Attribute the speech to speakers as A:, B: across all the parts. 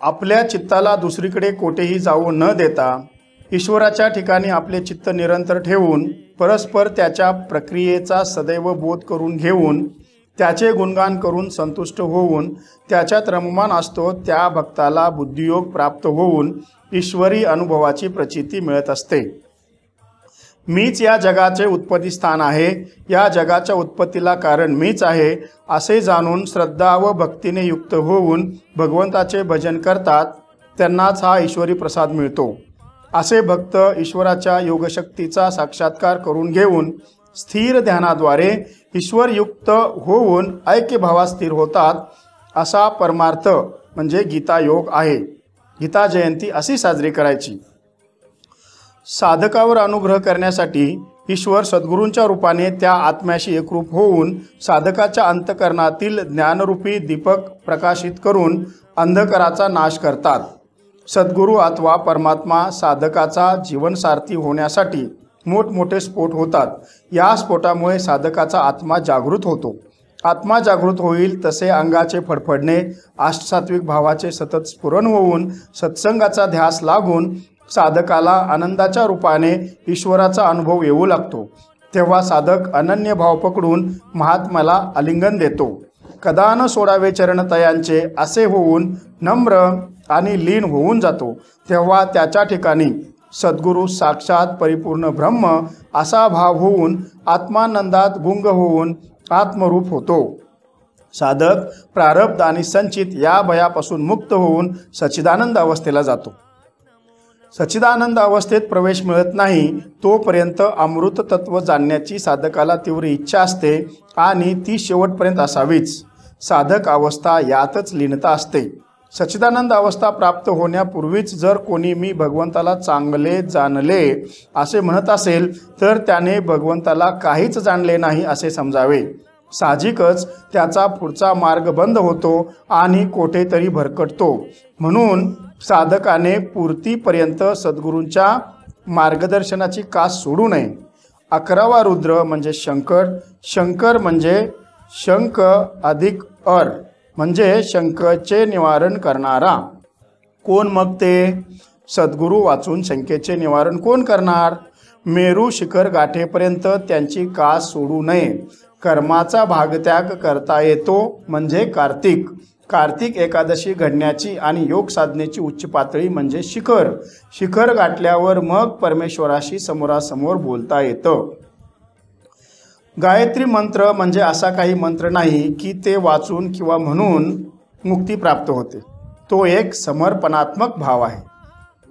A: आपल्या चित्ताला दुसरीकडे कोठेही जाऊ न देता ईश्वराच्या ठिकाणी आपले चित्त निरंतर ठेवून परस्पर त्याच्या प्रक्रियेचा सदैव बोध करून घेऊन त्याचे गुणगान करून संतुष्ट होऊन त्याच्यात रममान असतो त्या भक्ताला बुद्धियोग प्राप्त होऊन ईश्वरी अनुभवाची प्रचिती मिळत असते। मीच या जगाचे उत्पत्ती स्थान आहे, या जगाच्या उत्पत्तीला कारण मीच आहे असे जाणून श्रद्धा व भक्तीने युक्त होऊन भगवंताचे भजन करतात त्यांनाच हा ईश्वरी प्रसाद मिळतो। असे भक्त ईश्वराच्या योगशक्तीचा साक्षात्कार करून घेऊन स्थिर ध्यानाद्वारे ईश्वरयुक्त होऊन ऐक्यभावात स्थिर होतात। असा परमार्थ म्हणजे गीता योग आहे। गीता जयंती अशी साजरी करायची। साधकावर अनुग्रह करण्यासाठी ईश्वर सद्गुरूंच्या रूपाने त्या आत्म्याशी एकरूप होऊन साधकाच्या अंतःकरणातील ज्ञानरूपी दीपक प्रकाशित करून अंधकाराचा नाश करतात। सद्गुरू अथवा परमात्मा साधकाचा जीवनसारथी होण्यासाठी मोठमोठे स्फोट होतात। या स्फोटामुळे साधकाचा आत्मा जागृत होतो। आत्मा जागृत होईल तसे अंगाचे फडफडणे, अष्टसात्विक भावाचे सतत स्फुरण होऊन सत्संगाचा ध्यास लागून साधकाला आनंदाच्या रूपाने ईश्वराचा अनुभव येऊ लागतो। तेव्हा साधक अनन्य भाव पकडून महात्म्याला आलिंगन देतो। कदा न सोडावे चरणतयांचे असे होऊन नम्र आणि लीन होऊन जातो। तेव्हा त्याच्या ठिकाणी सद्गुरू साक्षात परिपूर्ण ब्रह्म असा भाव होऊन आत्मानंदात गुंग होऊन आत्मरूप होतो। साधक प्रारब्ध आणि संचित या भयापासून मुक्त होऊन सच्चिदानंद अवस्थेला जातो। सच्चिदानंद अवस्थेत प्रवेश मिळत नाही तोपर्यंत अमृत तत्व जाणण्याची साधकाला तीव्र इच्छा असते आणि ती शेवटपर्यंत असावीच। साधक अवस्था यातच लीनता असते। सच्चिदानंद अवस्था प्राप्त होण्यापूर्वीच जर कोणी मी भगवंताला चांगले जाणले असे म्हणत असेल तर त्याने भगवंताला काहीच जाणले नाही असे समजावे। साहजिकच त्याचा पुढचा मार्ग बंद होतो आणि कोठेतरी भरकटतो। म्हणून साधकाने पूर्तीपर्यंत सद्गुरूंच्या मार्गदर्शनाची कास सोडू नये। 11वा रुद्र म्हणजे शंकर, शंकर म्हणजे शंक अधिक अर म्हणजे शंकेचे निवारण करणारा। कोण मग ते? सद्गुरू वाचून शंकेचे निवारण कोण करणार? मेरू शिखर गाठेपर्यंत त्यांची कास सोडू नये। कर्माचा भागत्याग करता येतो म्हणजे कार्तिक। कार्तिक एकादशी घडण्याची आणि योग साधनेची उच्च पातळी म्हणजे शिखर। शिखर गाठल्यावर मग परमेश्वराशी समोरासमोर बोलता येतं। गायत्री मंत्र म्हणजे असा काही मंत्र नाही की ते वाचून किंवा म्हणून मुक्ती प्राप्त होते। तो एक समर्पणात्मक भाव आहे।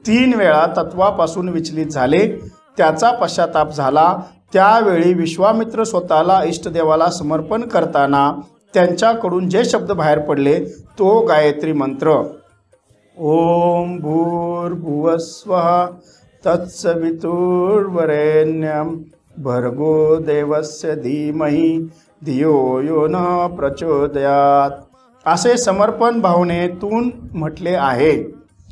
A: 3 वेळा तत्वापासून विचलित झाले, त्याचा पश्चाताप झाला, त्यावेळी विश्वामित्र स्वतःला इष्टदेवाला समर्पण करताना त्यांच्याकडून जे शब्द बाहेर पडले तो गायत्री मंत्र। ओम भूर्भुवस्वः तत्सवितुर्वरेण्यं भर्गो देवस्य धीमहि धियो यो न प्रचोदयात असे समर्पण भावनेतून म्हटले आहे।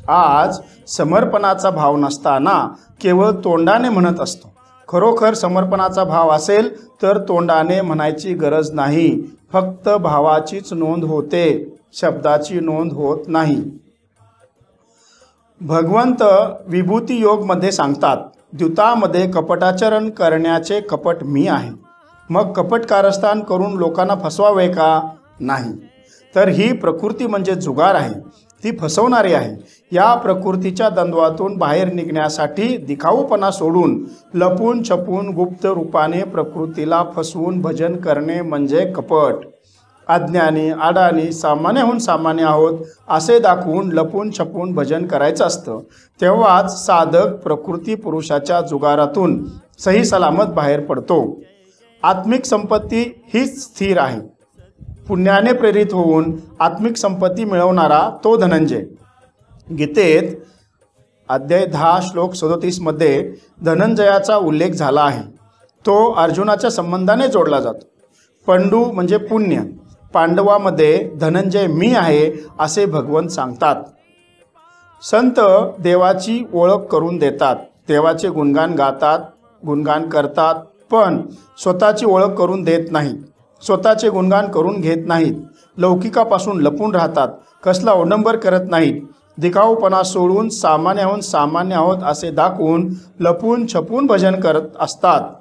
A: आज समर्पणाचा भाव नसताना केवळ तोंडाने म्हणत असतो। खरोखर समर्पणाचा भाव असेल तर तोंडाने म्हणायची गरज नाही, फक्त भावाचीच नोंद होते, शब्दाची नोंद होत नाही। भगवंत विभूती योग मध्ये सांगतात, द्यूतामध्ये कपटाचरण करण्याचे कपट मी आहे। मग कपट कारस्थान करून लोकांना फसवावे का? नाही, तर ही प्रकृती म्हणजे जुगार आहे, ती फसवणारी आहे। या प्रकृतीच्या द्वंद्वातून बाहेर निघण्यासाठी दिखाऊपणा सोडून लपून छपून गुप्त रूपाने प्रकृतीला फसवून भजन करणे म्हणजे कपट। अज्ञानी अडाणी सामान्यहून सामान्य आहोत असे दाखवून लपून छपून भजन करायचं असतं। तेव्हाच साधक प्रकृती पुरुषाच्या जुगारातून सही सलामत बाहेर पडतो। आत्मिक संपत्ती हीच स्थिर आहे। पुण्याने प्रेरित होऊन आत्मिक संपत्ती मिळवणारा तो धनंजय। गीतेत अध्याय 10 श्लोक 37 मध्ये धनंजयाचा उल्लेख झाला आहे। तो अर्जुनाच्या संबंधाने जोडला जातो। पंडू म्हणजे पुण्य। पांडवामध्ये धनंजय मी आहे असे भगवंत सांगतात। संत देवाची ओळख करून देतात, देवाचे गुणगान गातात, गुणगान करतात, पण स्वतःची ओळख करून देत नाहीत, स्वतःचे गुणगान करून घेत नाहीत, लौकिकापासून लपून राहतात, कसला अवडंबर करत नाहीत। दिखाऊपणा सोडून सामान्याहून सामान्य आहोत असे दाखवून लपून छपून भजन करत असतात।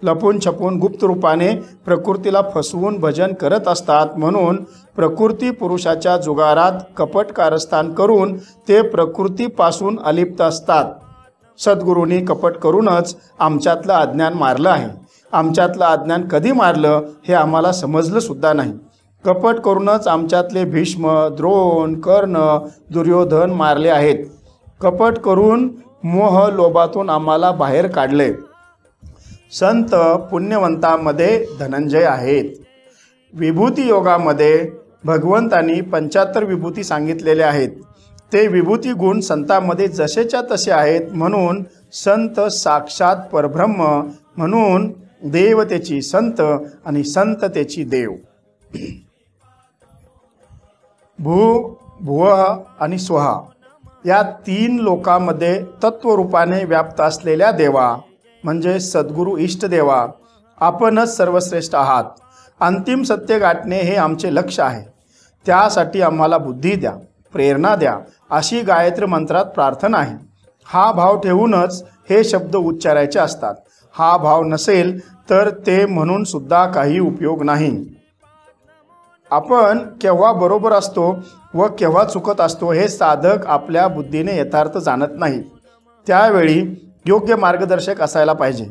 A: लपून छपून गुप्त रूपाने प्रकृतीला फसवून भजन करत असतात। म्हणून प्रकृती पुरुषाच्या जुगारात कपट कारस्थान करून ते प्रकृतीपासून अलिप्त असतात। सद्गुरूंनी कपट करूनच आमच्यातलं अज्ञान मारलं आहे। आमच्यातलं अज्ञान कधी मारलं हे आम्हाला समजलं सुद्धा नाही। कपट करूनच आमच्यातले भीष्म, द्रोण, कर्ण, दुर्योधन मारले आहेत। कपट करून मोह लोभातून आम्हाला बाहेर काढले। संत पुण्यवंतांमध्ये धनंजय आहेत। विभूती योगामध्ये भगवंतांनी 75 विभूती सांगितलेल्या आहेत। ते विभूती गुण संतांमध्ये जसेच्या तसे आहेत। म्हणून संत साक्षात परब्रह्म, म्हणून देवतेची संत आणि संततेची देव। भुव आणि स्वहा या 3 लोकांमध्ये तत्वरूपाने व्याप्त असलेल्या देवा म्हणजे सद्गुरू इष्टदेवा, आपणच सर्वश्रेष्ठ आहात। अंतिम सत्य गाठणे हे आमचे लक्ष्य आहे। त्यासाठी आम्हाला बुद्धी द्या, प्रेरणा द्या, अशी गायत्री मंत्रात प्रार्थना आहे। हा भाव ठेवूनच हे शब्द उच्चारायचे असतात। हा भाव नसेल तर ते म्हणून सुद्धा काही उपयोग नाही। आपण केव्हा बरोबर असतो व केव्हा चुकत असतो हे साधक आपल्या बुद्धीने यथार्थ जाणत नाही। त्यावेळी योग्य मार्गदर्शक असायला पाहिजे।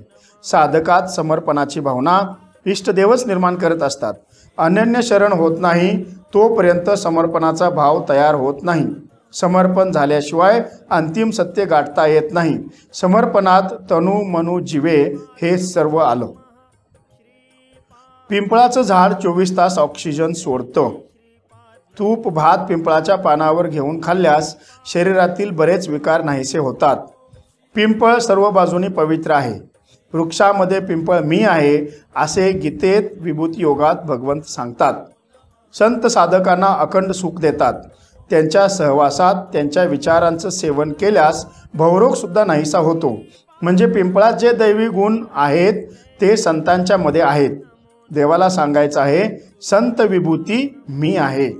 A: साधकात समर्पणाची भावना इष्टदेवच निर्माण करत असतात। अनन्य शरण होत नाही तोपर्यंत समर्पणाचा भाव तयार होत नाही। समर्पण झाल्याशिवाय अंतिम सत्य गाठता येत नाही। समर्पणात तनु मनु जीवे हे सर्व आलं। पिंपळाचं झाड 24 तास ऑक्सिजन सोडतं। तूप भात पिंपळाच्या पानावर घेऊन खाल्ल्यास शरीरातील बरेच विकार नाहीसे होतात। पिंपळ सर्व बाजूनी पवित्र आहे। वृक्षामध्ये पिंपळ मी आहे असे गीतेत विभूती योगात भगवंत सांगतात। संत साधकांना अखंड सुख देतात। त्यांच्या सहवासात त्यांच्या विचारांचं सेवन केल्यास भवरोग सुद्धा नाहीसा होतो। म्हणजे पिंपळात जे दैवी गुण आहेत ते संतांच्या मध्ये आहेत। देवाला सांगायचं आहे संत विभूती मी आहे।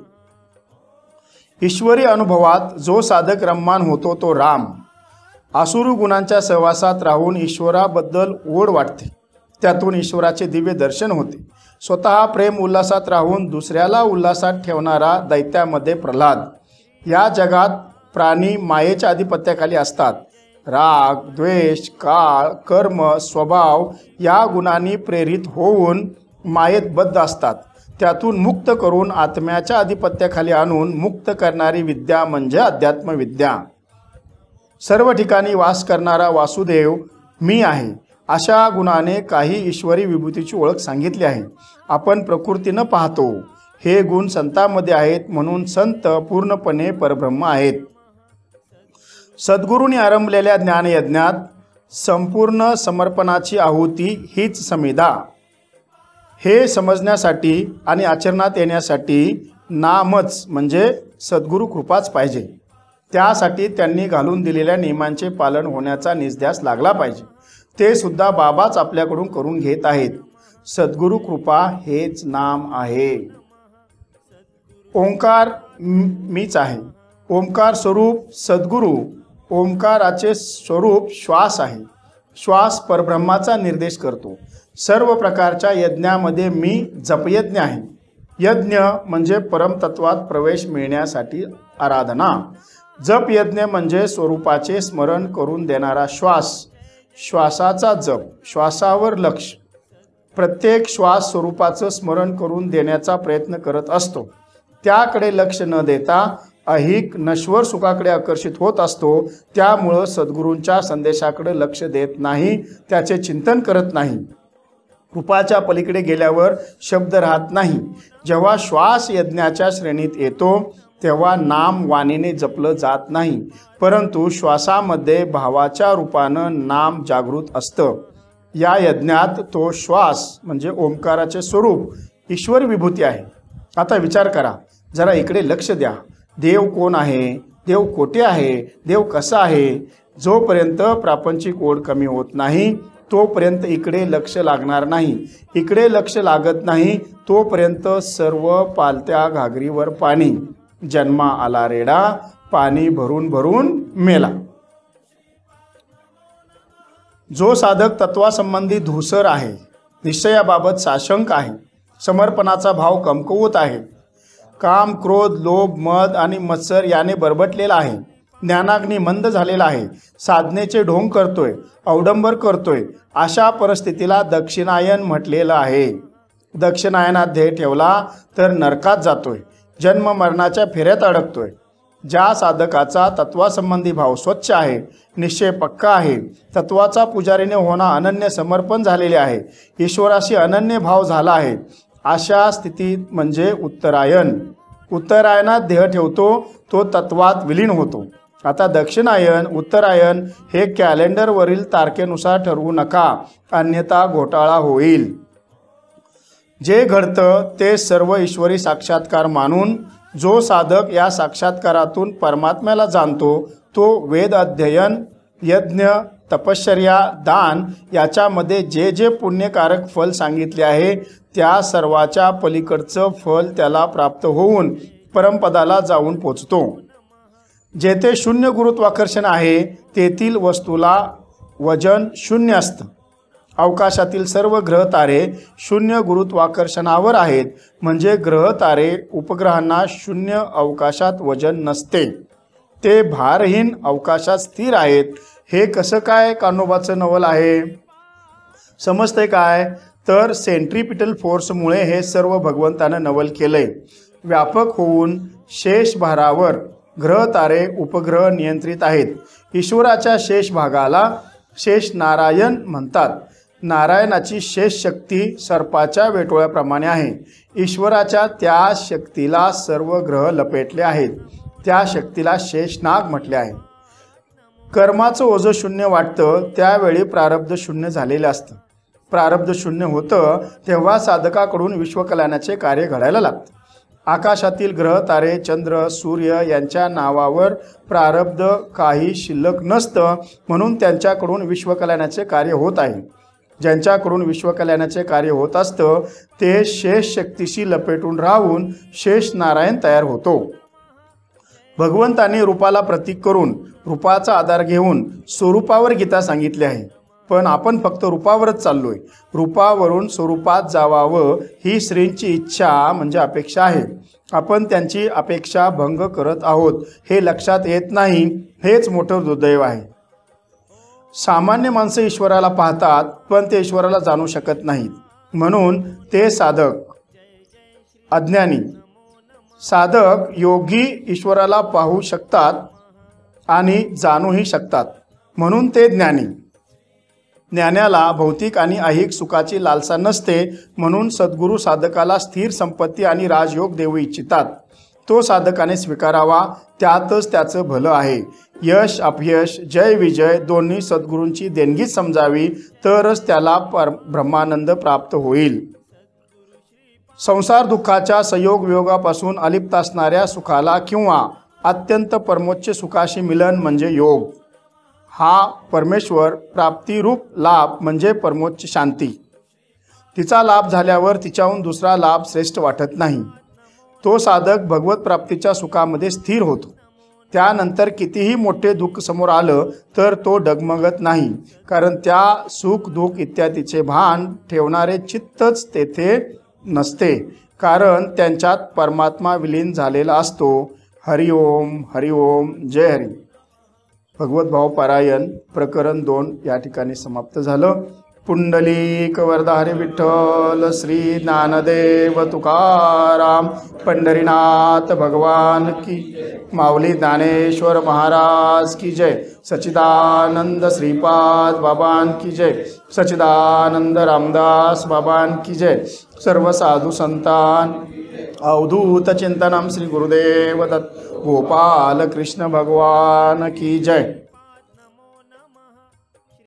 A: ईश्वरी अनुभवात जो साधक रममान होतो तो राम। आसुरी गुणांच्या सहवासात राहून ईश्वराबद्दल ओढ वाटते। त्यातून ईश्वराचे दिव्य दर्शन होते। स्वतः प्रेम उल्हासात राहून दुसऱ्याला उल्हासात ठेवणारा दैत्यामध्ये प्रल्हाद। या जगात प्राणी मायेच्या आधिपत्याखाली असतात। राग, द्वेष, काळ, कर्म, स्वभाव या गुणांनी प्रेरित होऊन मायेत बद्ध असतात। त्यातून मुक्त करून आत्म्याच्या आधिपत्याखाली आणून मुक्त करणारी विद्या म्हणजे अध्यात्म विद्या। सर्व ठिकाणी वास करणारा वासुदेव मी आहे अशा गुणाने काही ईश्वरी विभूतीची ओळख सांगितली आहे। आपण प्रकृतीनं पाहतो हे गुण संतांमध्ये आहेत। म्हणून संत पूर्णपणे परब्रह्म आहेत। सद्गुरूंनी आरंभलेल्या ज्ञानयज्ञात संपूर्ण समर्पणाची आहुती हीच समिधा। हे समजण्यासाठी आणि आचरणात येण्यासाठी नामच म्हणजे सद्गुरू कृपाच पाहिजे। त्यासाठी त्यांनी घालून दिलेल्या नियमांचे पालन होण्याचा निश्ध्यास लागला पाहिजे। ते सुद्धा बाबाच आपल्याकडून करून घेत आहेत। सद्गुरू कृपा हेच नाम आहे। ओंकार मीच आहे। ओंकार स्वरूप सद्गुरू। ओंकाराचे स्वरूप श्वास आहे। श्वास परब्रह्माचा निर्देश करतो। सर्व प्रकारच्या यज्ञामध्ये मी जपयज्ञ आहे। यज्ञ म्हणजे परमतत्वात प्रवेश मिळण्यासाठी आराधना। जप यज्ञ म्हणजे स्वरूपाचे स्मरण करून देणारा श्वास। श्वासाचा जप, श्वासावर लक्ष। प्रत्येक श्वास स्वरूपाचं स्मरण करून देण्याचा प्रयत्न करत असतो। त्याकडे लक्ष न देता अहिक नश्वर सुखाकडे आकर्षित होत असतो। त्यामुळं सद्गुरूंच्या संदेशाकडे लक्ष देत नाही, त्याचे चिंतन करत नाही। रूपाच्या पलीकडे गेल्यावर शब्द राहत नाही। जेव्हा श्वास यज्ञाच्या श्रेणीत येतो तेव्हा नाम वाणीने जपलं जात नाही, परंतु श्वासामध्ये भावाच्या रूपानं नाम जागृत असतं। या यज्ञात तो श्वास म्हणजे ओंकाराचे स्वरूप ईश्वर विभूती आहे। आता विचार करा, जरा इकडे लक्ष द्या। देव कोण आहे? देव कोठे आहे? देव कसा आहे? जोपर्यंत प्रापंचिक ओढ कमी होत नाही तोपर्यंत इकडे लक्ष लागणार नाही। इकडे लक्ष लागत नाही तोपर्यंत सर्व पालत्या घागरीवर पाणी। जन्मा आला रेडा, पाणी भरून भरून मेला. जो साधक तत्वासंबंधी धूसर आहे, निश्चयाबाबत साशंक आहे, समर्पणाचा भाव कमकुवत आहे, काम, क्रोध, लोभ, मद आणि मत्सर याने बरबटलेला आहे, ज्ञानाग्नी मंद झालेला आहे, साधनेचे ढोंग करतोय, अवडंबर करतोय, अशा परिस्थितीला दक्षिणायन म्हटलेलं आहे. दक्षिणायनात ध्येय ठेवला तर नरकात जातोय, जन्म मरणाच्या फेऱ्यात अडकतोय. ज्या साधकाचा तत्वासंबंधी भाव स्वच्छ आहे, निश्चय पक्का आहे, तत्वाचा पुजारीने होणं अनन्य समर्पण झालेले आहे, ईश्वराशी अनन्य भाव झाला आहे, अशा स्थितीत म्हणजे उत्तरायण. उत्तरायणात ध्येय ठेवतो तो तत्वात विलीन होतो. आता दक्षिणायन उत्तरायण हे कॅलेंडरवरील तारखेनुसार ठरवू नका, अन्यथा घोटाळा होईल. जे घडतं ते सर्व ईश्वरी साक्षात्कार मानून जो साधक या साक्षात्कारातून परमात्म्याला जाणतो तो वेद अध्ययन, यज्ञ, तपश्चर्या, दान याच्यामध्ये जे जे पुण्यकारक फल सांगितले आहे त्या सर्वाच्या पलीकडचं फल त्याला प्राप्त होऊन परमपदाला जाऊन पोचतो. जेथे शून्य गुरुत्वाकर्षण आहे तेथील वस्तूला वजन शून्य असतं. अवकाशातील सर्व ग्रह तारे शून्य गुरुत्वाकर्षणावर आहेत, म्हणजे ग्रह तारे उपग्रहांना शून्य अवकाशात वजन नसते, ते भारहीन अवकाशात स्थिर आहेत. हे कसं काय कान्होबाचं नवल आहे? समजतंय काय? तर सेंट्रिपिटल फोर्समुळे हे सर्व भगवंतानं नवल केलंय. व्यापक होऊन शेष भारावर ग्रह तारे उपग्रह नियंत्रित आहेत. ईश्वराच्या शेष भागाला शेष नारायण म्हणतात. नारायणाची शेष शक्ती सर्पाच्या वेटोळ्याप्रमाणे आहे. ईश्वराच्या त्या शक्तीला सर्व ग्रह लपेटले आहेत. त्या शक्तीला शेषनाग म्हटले आहे. कर्माचं ओझं शून्य वाटतं त्यावेळी प्रारब्ध शून्य झालेलं असतं. प्रारब्ध शून्य होतं तेव्हा साधकाकडून विश्वकल्याणाचे कार्य घडायला लागतं. आकाशातील ग्रह तारे, चंद्र, सूर्य यांच्या नावावर प्रारब्ध काही शिल्लक नसतं, म्हणून त्यांच्याकडून विश्वकल्याणाचे कार्य होत आहे. ज्यांच्याकडून विश्वकल्याणाचे कार्य होत असतं ते शेष शक्तीशी लपेटून राहून शेष नारायण तयार होतो. भगवंताने रूपाला प्रतीक करून रूपाचा आधार घेऊन स्वरूपावर गीता सांगितली आहे, पण आपण फक्त रूपावरच चाललोय. रूपावरून स्वरूपात जावावं ही श्रींची इच्छा म्हणजे अपेक्षा आहे. आपण त्यांची अपेक्षा भंग करत आहोत हे लक्षात येत नाही. हेच मोठं दुर्दैव आहे. सामान्य माणसं ईश्वराला पाहतात पण ते ईश्वराला जाणू शकत नाहीत, म्हणून ते साधक अज्ञानी. साधक योगी ईश्वराला पाहू शकतात आणि जाणूही शकतात, म्हणून ते ज्ञानी. ज्ञानाला भौतिक आणि ऐहिक सुखाची लालसा नसते, म्हणून सद्गुरू साधकाला स्थिर संपत्ती आणि राजयोग देऊ इच्छितात. तो साधकाने स्वीकारावा, त्यातच त्याचं भलं आहे. यश अपयश, जय विजय दोन्ही सद्गुरूंची देणगीच समजावी, तरच त्याला ब्रह्मानंद प्राप्त होईल. संसार दुःखाच्या संयोग वियोगापासून अलिप्त असणाऱ्या सुखाला किंवा अत्यंत परमोच्च सुखाशी मिलन म्हणजे योग. हा परमेश्वर प्राप्तिरूप लाभ म्हणजे परमोच्च शांती. तिचा लाभ झाल्यावर तिच्याहून दुसरा लाभ श्रेष्ठ वाटत नाही. तो साधक भगवत प्राप्तीच्या सुखामध्ये स्थिर होतो. त्यानंतर कितीही मोठे दुःख समोर आलं तर तो डगमगत नाही, कारण त्या सुख दुःख इत्यादीचे भान ठेवणारे चित्तच तेथे नसते, कारण त्यांच्यात परमात्मा विलीन झालेला असतो. हरिओम हरिओम. जय हरी. भगवत भाव पारायण प्रकरण 2 या ठिकाणी समाप्त झालं. पुंडलिक वरदा हरी विठ्ठल, श्री ज्ञानदेव तुकाराम, पंढरीनाथ भगवान की, माऊली ज्ञानेश्वर महाराज की जय. सच्चिदानंद श्रीपाद बाबान की जय. सच्चिदानंद रामदास बाबान की जय. सर्व साधु संतान अवधूत चिंतनम श्री गुरुदेव दत्त गोपाल कृष्ण भगवान की जय.